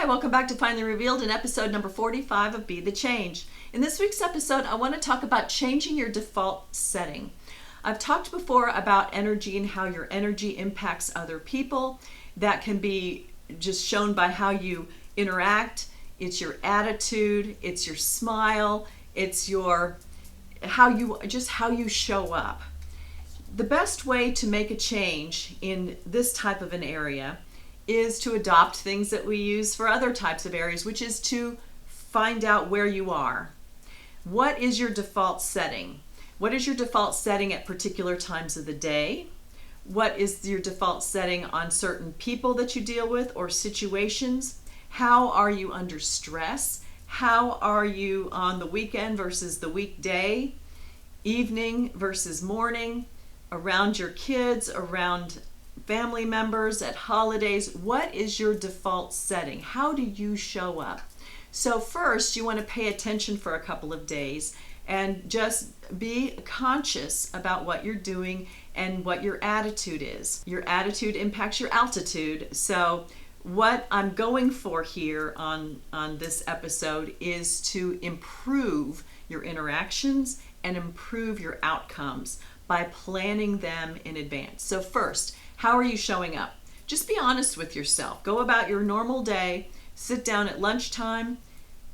Hi, welcome back to Finally Revealed in episode number 45 of Be the Change. In this week's episode, I want to talk about changing your default setting. I've talked before about energy and how your energy impacts other people. That can be just shown by how you interact. It's your attitude, it's your smile, it's your how you show up. The best way to make a change in this type of an area is to adopt things that we use for other types of areas, which is to find out where you are. What is your default setting? What is your default setting at particular times of the day? What is your default setting on certain people that you deal with or situations? How are you under stress? How are you on the weekend versus the weekday? Evening versus morning? Around your kids, around family members, at holidays? What is your default setting? How do you show up? So first, you want to pay attention for a couple of days and just be conscious about what you're doing and what your attitude is. Your attitude impacts your altitude. So what I'm going for here on this episode is to improve your interactions and improve your outcomes by planning them in advance. So first, how are you showing up? Just be honest with yourself. Go about your normal day, sit down at lunchtime,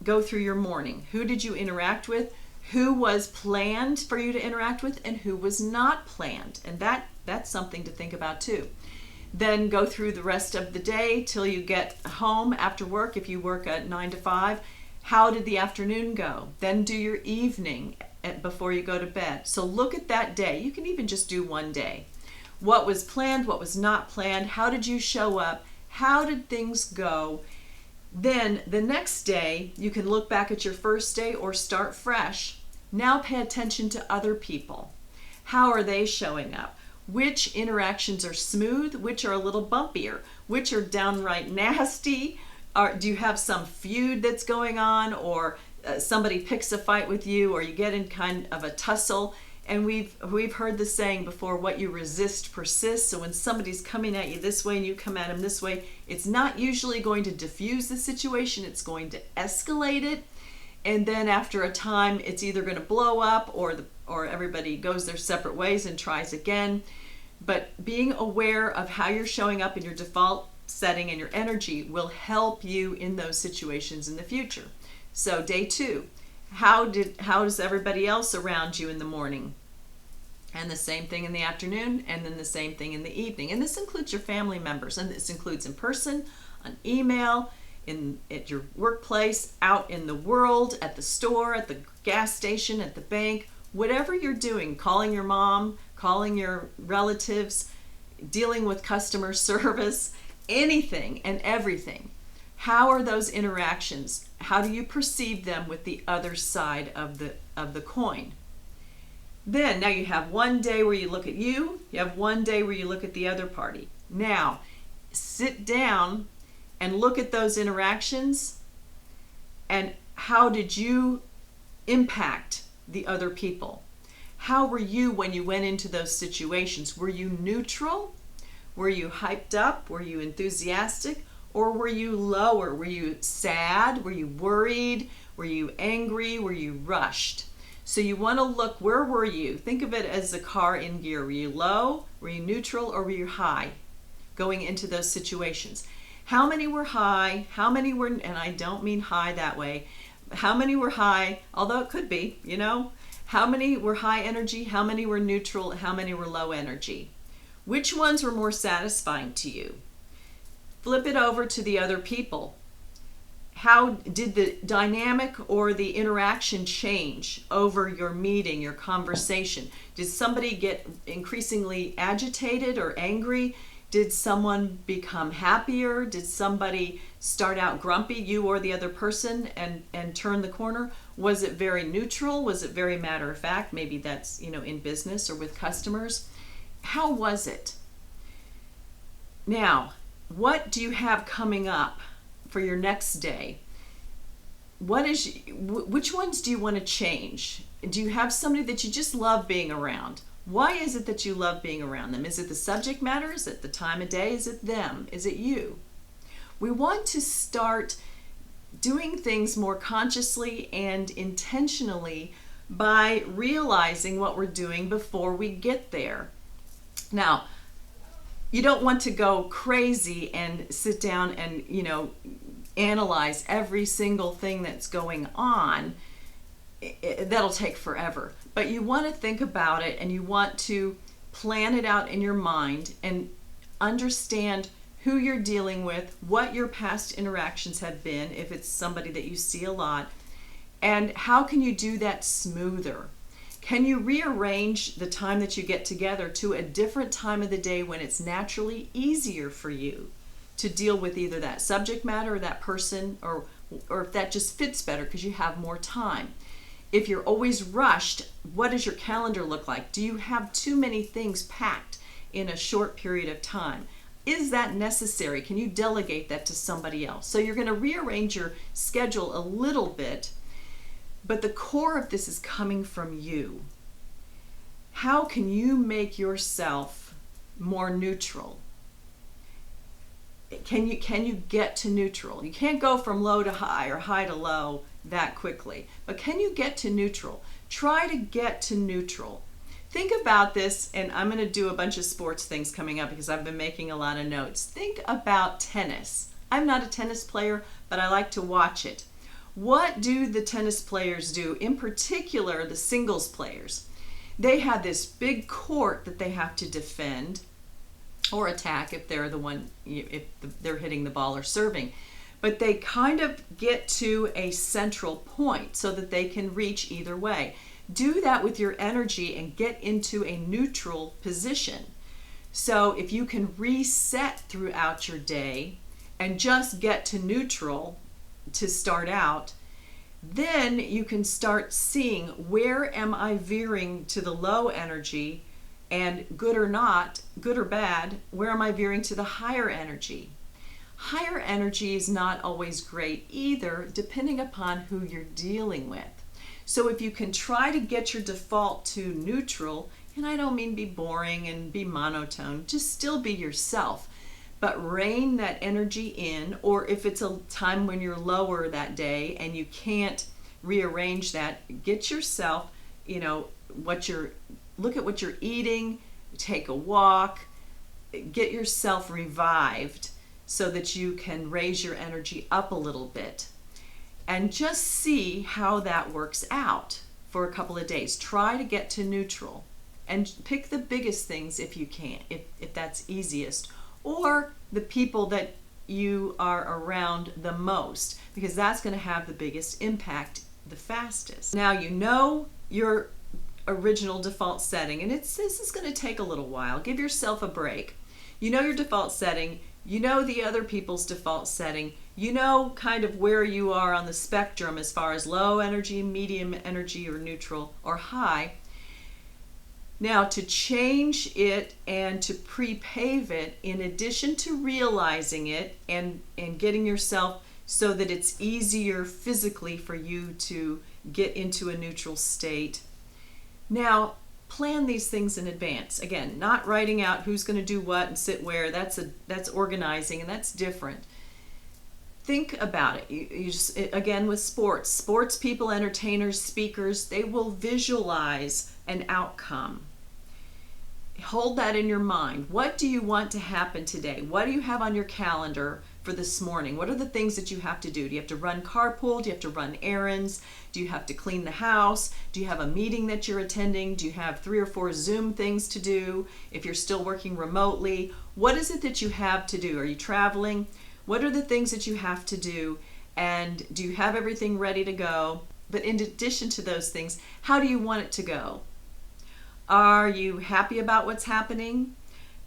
go through your morning. Who did you interact with? Who was planned for you to interact with and who was not planned? And that's something to think about too. Then go through the rest of the day till you get home after work. If you work at 9 to 5, how did the afternoon go? Then do your evening before you go to bed. So look at that day. You can even just do one day. What was planned, what was not planned, how did you show up, how did things go? Then the next day, you can look back at your first day or start fresh. Now pay attention to other people. How are they showing up? Which interactions are smooth, which are a little bumpier, which are downright nasty? Do you have some feud that's going on, or somebody picks a fight with you, or you get in kind of a tussle? And we've heard the saying before, what you resist persists. So when somebody's coming at you this way and you come at them this way, it's not usually going to diffuse the situation. It's going to escalate it. And then after a time, it's either going to blow up or everybody goes their separate ways and tries again. But being aware of how you're showing up in your default setting and your energy will help you in those situations in the future. So day 2. How does everybody else around you in the morning? And the same thing in the afternoon, and then the same thing in the evening. And this includes your family members, and this includes in person, on email, at your workplace, out in the world, at the store, at the gas station, at the bank, whatever you're doing, calling your mom, calling your relatives, dealing with customer service, anything and everything. How are those interactions? How do you perceive them with the other side of the coin? Then, now you have one day where you look at you have one day where you look at the other party. Now, sit down and look at those interactions and how did you impact the other people? How were you when you went into those situations? Were you neutral? Were you hyped up? Were you enthusiastic? Or were you lower? Were you sad? Were you worried? Were you angry? Were you rushed? So you want to look, where were you? Think of it as a car in gear. Were you low? Were you neutral? Or were you high going into those situations? How many were high? How many were, and I don't mean high that way, how many were high, although it could be, how many were high energy? How many were neutral? How many were low energy? Which ones were more satisfying to you? Flip it over to the other people. How did the dynamic or the interaction change over your meeting, your conversation? Did somebody get increasingly agitated or angry? Did someone become happier? Did somebody start out grumpy, you or the other person, and turn the corner? Was it very neutral? Was it very matter of fact? Maybe that's, in business or with customers. How was it? Now, what do you have coming up for your next day? Which ones do you want to change? Do you have somebody that you just love being around? Why is it that you love being around them? Is it the subject matter? Is it the time of day? Is it them? Is it you? We want to start doing things more consciously and intentionally by realizing what we're doing before we get there. Now, you don't want to go crazy and sit down and, analyze every single thing that's going on. That'll take forever. But you want to think about it, and you want to plan it out in your mind and understand who you're dealing with, what your past interactions have been, if it's somebody that you see a lot, and how can you do that smoother. Can you rearrange the time that you get together to a different time of the day when it's naturally easier for you to deal with either that subject matter or that person, or if that just fits better because you have more time? If you're always rushed, what does your calendar look like? Do you have too many things packed in a short period of time? Is that necessary? Can you delegate that to somebody else? So you're going to rearrange your schedule a little bit, but the core of this is coming from you. How can you make yourself more neutral? Can you get to neutral? You can't go from low to high or high to low that quickly, but can you get to neutral? Try to get to neutral. Think about this, and I'm going to do a bunch of sports things coming up because I've been making a lot of notes. Think about tennis. I'm not a tennis player, but I like to watch it. What do the tennis players do? In particular, the singles players. They have this big court that they have to defend or attack if they're the one, if they're hitting the ball or serving. But they kind of get to a central point so that they can reach either way. Do that with your energy and get into a neutral position. So if you can reset throughout your day and just get to neutral to start out, then you can start seeing, where am I veering to the low energy, and good or not, good or bad, where am I veering to the higher energy? Higher energy is not always great either, depending upon who you're dealing with. So if you can try to get your default to neutral, and I don't mean be boring and be monotone, just still be yourself, but rein that energy in. Or if it's a time when you're lower that day and you can't rearrange that, get yourself, look at what you're eating, take a walk, get yourself revived so that you can raise your energy up a little bit. And just see how that works out for a couple of days. Try to get to neutral and pick the biggest things if you can, if that's easiest, or the people that you are around the most, because that's going to have the biggest impact the fastest. Now you know your original default setting, and this is going to take a little while. Give yourself a break. You know your default setting. You know the other people's default setting. You know kind of where you are on the spectrum as far as low energy, medium energy, or neutral, or high. Now, to change it and to pre-pave it, in addition to realizing it and getting yourself so that it's easier physically for you to get into a neutral state, now plan these things in advance. Again, not writing out who's going to do what and sit where. That's organizing, and that's different. Think about it. You just, again, with sports people, entertainers, speakers, they will visualize an outcome. Hold that in your mind. What do you want to happen today? What do you have on your calendar for this morning? What are the things that you have to do? Do you have to run carpool? Do you have to run errands? Do you have to clean the house? Do you have a meeting that you're attending? Do you have 3 or 4 Zoom things to do? If you're still working remotely, what is it that you have to do? Are you traveling? What are the things that you have to do? And do you have everything ready to go? But in addition to those things, how do you want it to go? Are you happy about what's happening?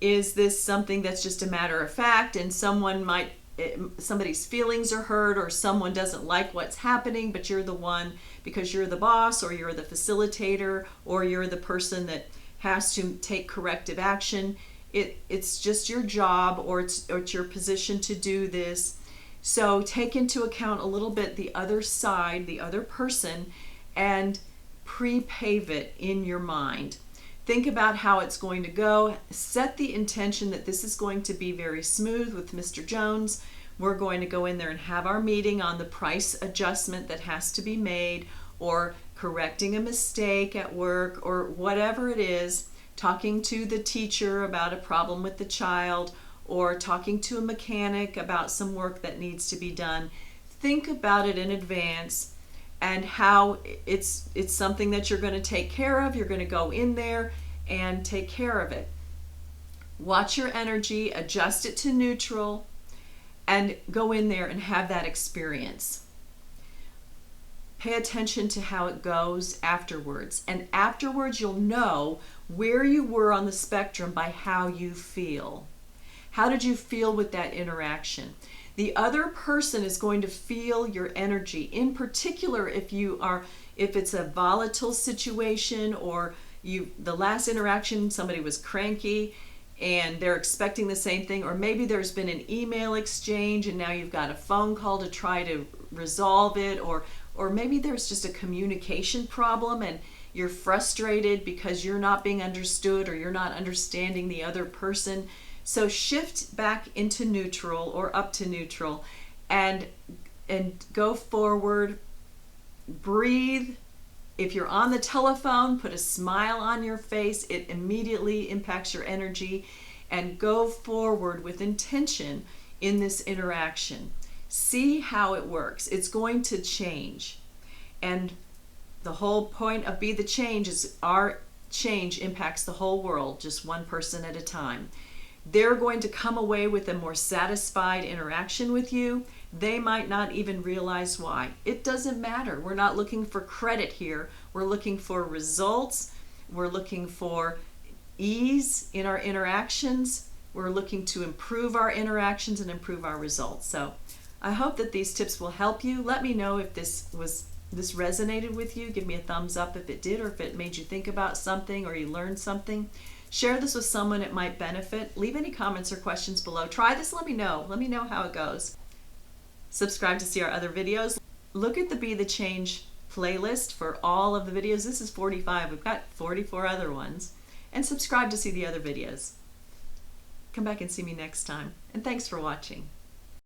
Is this something that's just a matter of fact, and somebody's feelings are hurt, or someone doesn't like what's happening, but you're the one, because you're the boss, or you're the facilitator, or you're the person that has to take corrective action? It's just your job, or it's your position to do this. So take into account a little bit the other side, the other person, and pre-pave it in your mind. Think about how it's going to go. Set the intention that this is going to be very smooth with Mr. Jones. we're going to go in there and have our meeting on the price adjustment that has to be made, or correcting a mistake at work, or whatever it is, talking to the teacher about a problem with the child, or talking to a mechanic about some work that needs to be done. Think about it in advance and how it's something that you're going to take care of. You're going to go in there and take care of it. Watch your energy, adjust it to neutral, and go in there and have that experience. Pay attention to how it goes afterwards. And afterwards, you'll know where you were on the spectrum by how you feel. How did you feel with that interaction? The other person is going to feel your energy. In particular, if it's a volatile situation, or the last interaction, somebody was cranky and they're expecting the same thing, or maybe there's been an email exchange and now you've got a phone call to try to resolve it, or maybe there's just a communication problem and you're frustrated because you're not being understood or you're not understanding the other person. So shift back into neutral or up to neutral and go forward. Breathe. If you're on the telephone, put a smile on your face. It immediately impacts your energy. And go forward with intention in this interaction. See how it works. It's going to change. And the whole point of Be the Change is our change impacts the whole world, just one person at a time. They're going to come away with a more satisfied interaction with you. They might not even realize why. It doesn't matter. We're not looking for credit here. We're looking for results. We're looking for ease in our interactions. We're looking to improve our interactions and improve our results. So I hope that these tips will help you. Let me know if this resonated with you. Give me a thumbs up if it did, or if it made you think about something or you learned something. Share this with someone it might benefit. Leave any comments or questions below. Try this, let me know. Let me know how it goes. Subscribe to see our other videos. Look at the Be the Change playlist for all of the videos. This is 45. We've got 44 other ones. And subscribe to see the other videos. Come back and see me next time. And thanks for watching.